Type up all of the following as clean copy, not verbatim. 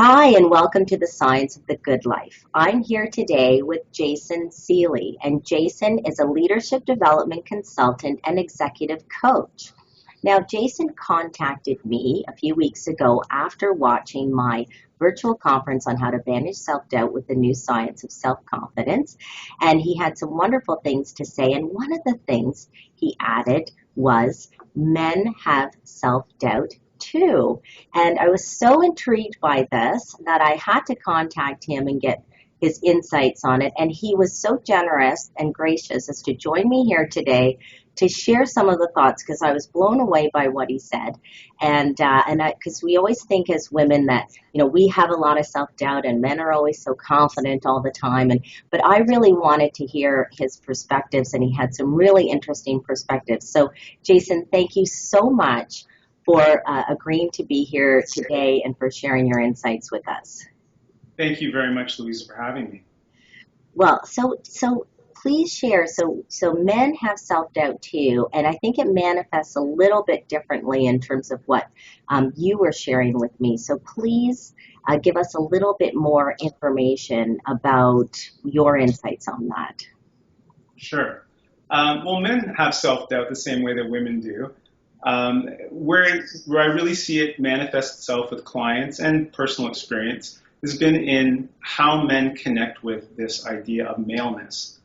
Hi, and welcome to the Science of the Good Life. I'm here today with Jason Seeley, and Jason is a leadership development consultant and executive coach. Now, Jason contacted me a few weeks ago after watching my virtual conference on how to banish self-doubt with the new science of self-confidence, and he had some wonderful things to say, and one of the things he added was men have self-doubt too. And I was so intrigued by this that I had to contact him and get his insights on it. And he was so generous and gracious as to join me here today to share some of the thoughts because I was blown away by what he said. And because we always think as women that, we have a lot of self-doubt and men are always so confident all the time. But I really wanted to hear his perspectives, and he had some really interesting perspectives. So Jason, thank you so much for agreeing to be here today and for sharing your insights with us. Thank you very much, Louisa, for having me. Well, so please share. So men have self-doubt too, and I think it manifests a little bit differently in terms of what you were sharing with me. So please give us a little bit more information about your insights on that. Sure. Well, men have self-doubt the same way that women do. Where I really see it manifest itself with clients and personal experience has been in how men connect with this idea of maleness.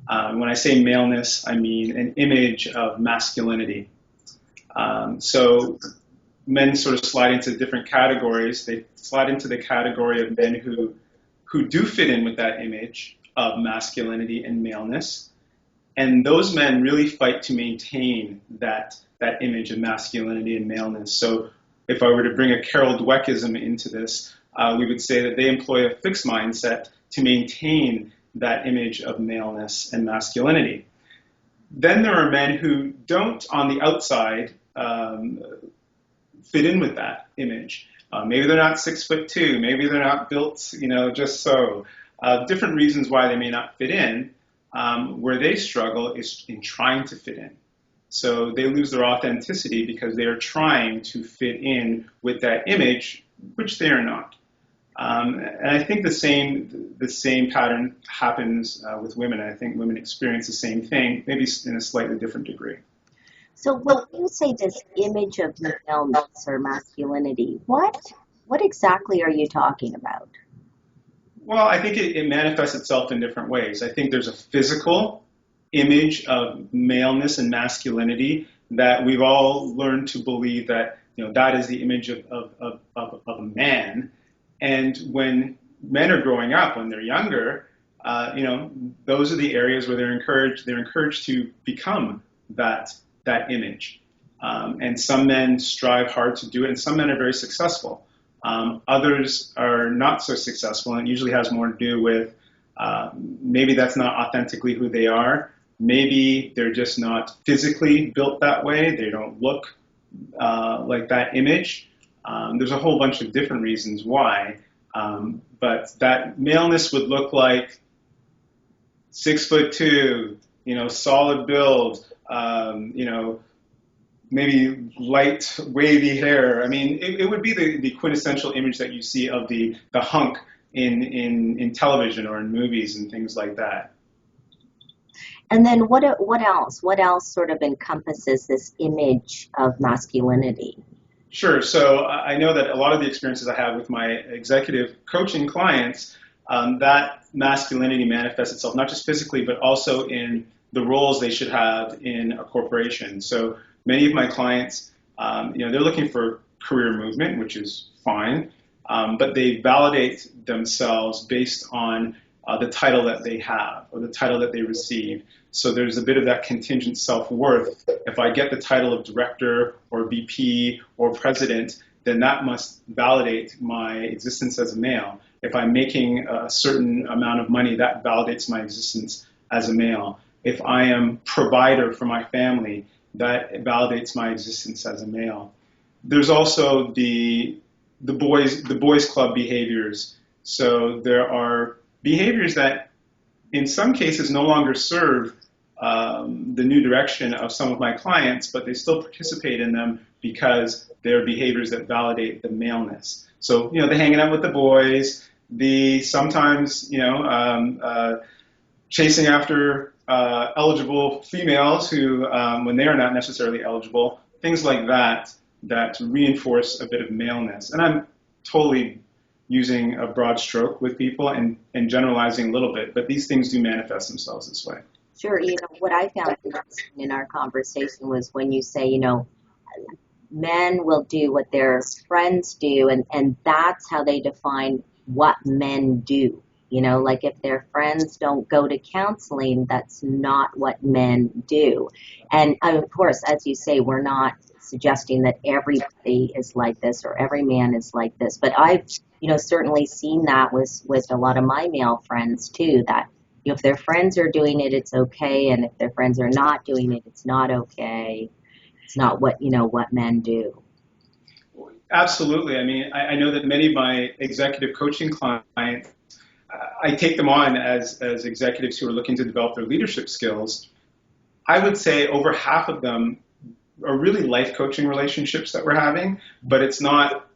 When I say maleness, I mean an image of masculinity. So men sort of slide into different categories. They slide into the category of men who do fit in with that image of masculinity and maleness. And those men really fight to maintain that image of masculinity and maleness. So if I were to bring a Carol Dweckism into this, we would say that they employ a fixed mindset to maintain that image of maleness and masculinity. Then there are men who don't, on the outside, fit in with that image. Maybe they're not 6'2", maybe they're not built, just so. Different reasons why they may not fit in. Where they struggle is in trying to fit in. So they lose their authenticity because they are trying to fit in with that image, which they are not. And I think the same pattern happens with women. I think women experience the same thing, maybe in a slightly different degree. So when you say this image of maleness or masculinity, what exactly are you talking about? Well, I think it manifests itself in different ways. I think there's a physical image of maleness and masculinity that we've all learned to believe that that is the image of a man. And when men are growing up, when they're younger, those are the areas where they're encouraged to become that image. And some men strive hard to do it, and some men are very successful. Others are not so successful, and it usually has more to do with maybe that's not authentically who they are. Maybe they're just not physically built that way. They don't look like that image. There's a whole bunch of different reasons why. But that maleness would look like 6'2", solid build, maybe light, wavy hair. I mean, it would be the quintessential image that you see of the hunk in television or in movies and things like that. And then what else? What else sort of encompasses this image of masculinity? Sure. So I know that a lot of the experiences I have with my executive coaching clients, that masculinity manifests itself not just physically, but also in the roles they should have in a corporation. So many of my clients, they're looking for career movement, which is fine, but they validate themselves based on the title that they have or the title that they receive. So there's a bit of that contingent self-worth. If I get the title of director or VP or president, then that must validate my existence as a male. If I'm making a certain amount of money, that validates my existence as a male. If I am provider for my family, that validates my existence as a male. There's also the boys club behaviors. So there are behaviors that in some cases no longer serve the new direction of some of my clients, but they still participate in them because they're behaviors that validate the maleness. So, the hanging out with the boys, the sometimes, chasing after eligible females who, when they are not necessarily eligible, things like that, that reinforce a bit of maleness. And I'm totally using a broad stroke with people and generalizing a little bit, but these things do manifest themselves this way. Sure. What I found interesting in our conversation was when you say, men will do what their friends do, and that's how they define what men do. Like if their friends don't go to counseling, that's not what men do. And of course, as you say, we're not suggesting that everybody is like this or every man is like this, but I've, certainly seen that with a lot of my male friends too, that if their friends are doing it, it's okay, and if their friends are not doing it, it's not okay. It's not what men do. Absolutely. I mean, I know that many of my executive coaching clients, I take them on as executives who are looking to develop their leadership skills. I would say over half of them are really life coaching relationships that we're having, but it's not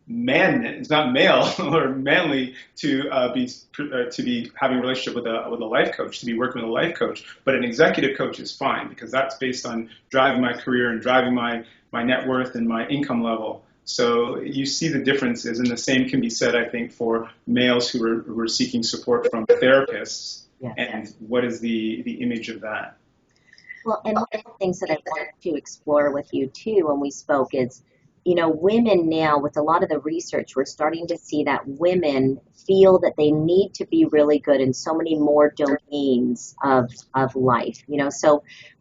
it's not male or manly to be having a relationship with a life coach, to be working with a life coach. But an executive coach is fine because that's based on driving my career and driving my net worth and my income level. So you see the differences, and the same can be said, I think, for males who are seeking support from therapists. Yes. And what is the image of that? Well, and one of the things that I wanted to explore with you too when we spoke is, women now, with a lot of the research, we're starting to see that women feel that they need to be really good in so many more domains of life. So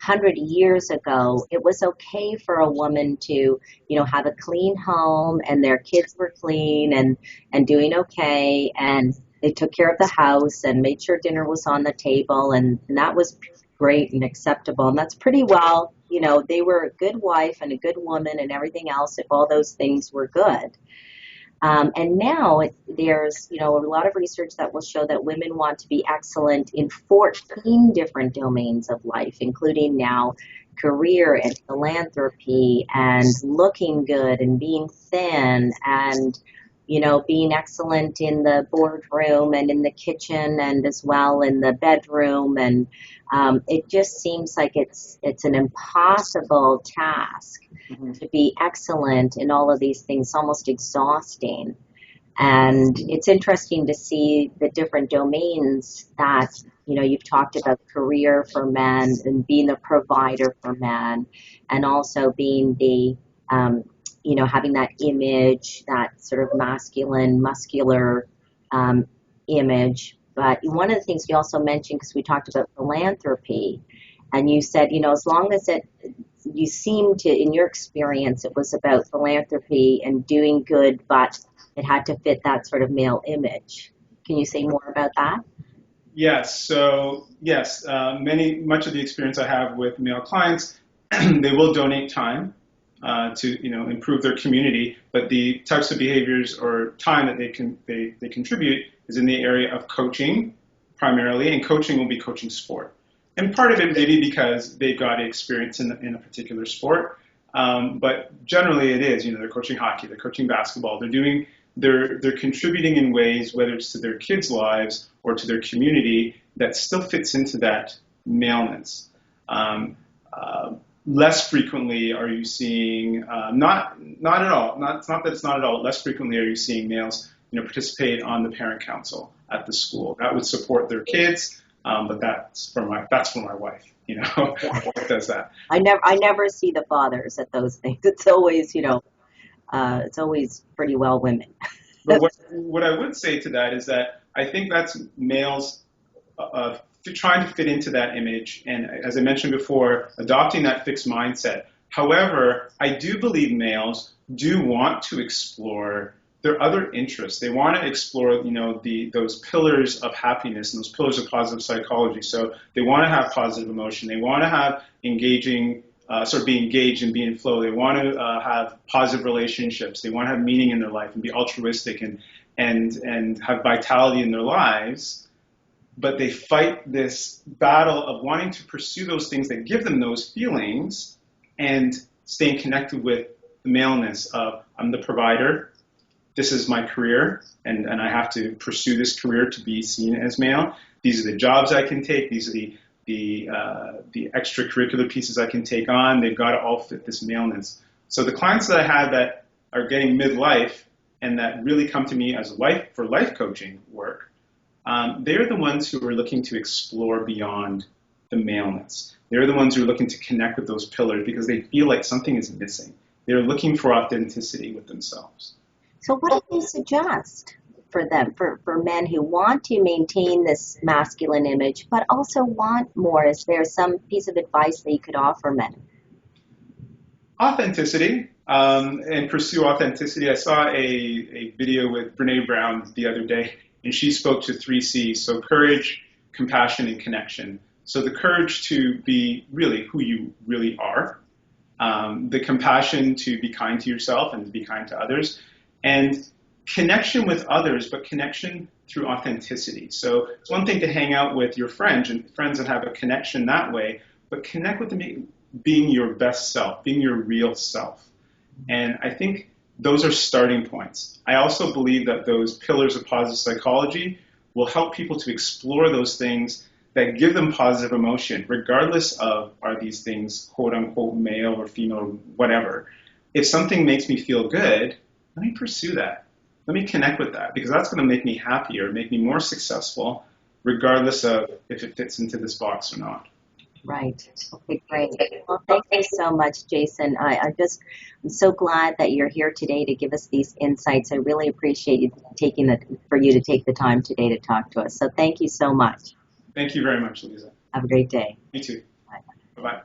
100 years ago, it was okay for a woman to, have a clean home and their kids were clean and doing okay, and they took care of the house and made sure dinner was on the table, and that was great and acceptable. And that's pretty well, they were a good wife and a good woman and everything else if all those things were good. And now there's, a lot of research that will show that women want to be excellent in 14 different domains of life, including now career and philanthropy and looking good and being thin and being excellent in the boardroom and in the kitchen and as well in the bedroom. And it just seems like it's an impossible task to be excellent in all of these things, almost exhausting. And it's interesting to see the different domains that, you've talked about career for men and being the provider for men and also being the having that image, that sort of masculine, muscular image. But one of the things you also mentioned, because we talked about philanthropy, and you said, as long as you seem to, in your experience, it was about philanthropy and doing good, but it had to fit that sort of male image. Can you say more about that? Yes. So yes, much of the experience I have with male clients, they will donate time to improve their community, but the types of behaviors or time that they contribute is in the area of coaching primarily, and coaching will be coaching sport. And part of it maybe because they've got experience in a particular sport, but generally it is they're coaching hockey, they're coaching basketball, they're contributing in ways, whether it's to their kids' lives or to their community, that still fits into that maleness. Less frequently are you seeing, not at all, it's not that it's not at all, less frequently are you seeing males participate on the parent council at the school. That would support their kids, but that's for my wife. My wife does that. I never see the fathers at those things. It's always, it's always pretty well women. But what I would say to that is that I think that's males trying to fit into that image, and as I mentioned before, adopting that fixed mindset. However, I do believe males do want to explore their other interests. They want to explore, those pillars of happiness and those pillars of positive psychology. So they want to have positive emotion. They want to have engaging, be engaged and be in flow. They want to have positive relationships. They want to have meaning in their life and be altruistic and have vitality in their lives. But they fight this battle of wanting to pursue those things that give them those feelings and staying connected with the maleness of I'm the provider, this is my career, and I have to pursue this career to be seen as male. These are the jobs I can take. These are the extracurricular pieces I can take on. They've got to all fit this maleness. So the clients that I have that are getting midlife and that really come to me as life coaching work, they're the ones who are looking to explore beyond the maleness. They're the ones who are looking to connect with those pillars because they feel like something is missing. They're looking for authenticity with themselves. So what do you suggest for them, for men who want to maintain this masculine image, but also want more? Is there some piece of advice that you could offer men? Authenticity, and pursue authenticity. I saw a video with Brene Brown the other day, and she spoke to 3 C's. So courage, compassion, and connection. So the courage to be really who you really are, the compassion to be kind to yourself and to be kind to others, and connection with others, but connection through authenticity. So it's one thing to hang out with your friends and have a connection that way, but connect with them being your best self, being your real self. And I think those are starting points. I also believe that those pillars of positive psychology will help people to explore those things that give them positive emotion, regardless of are these things quote unquote male or female or whatever. If something makes me feel good, let me pursue that. Let me connect with that because that's going to make me happier, make me more successful, regardless of if it fits into this box or not. Right. Okay, great. Well, thank you so much, Jason. I'm so glad that you're here today to give us these insights. I really appreciate you for you to take the time today to talk to us. So thank you so much. Thank you very much, Lisa. Have a great day. You too. Bye. Bye-bye.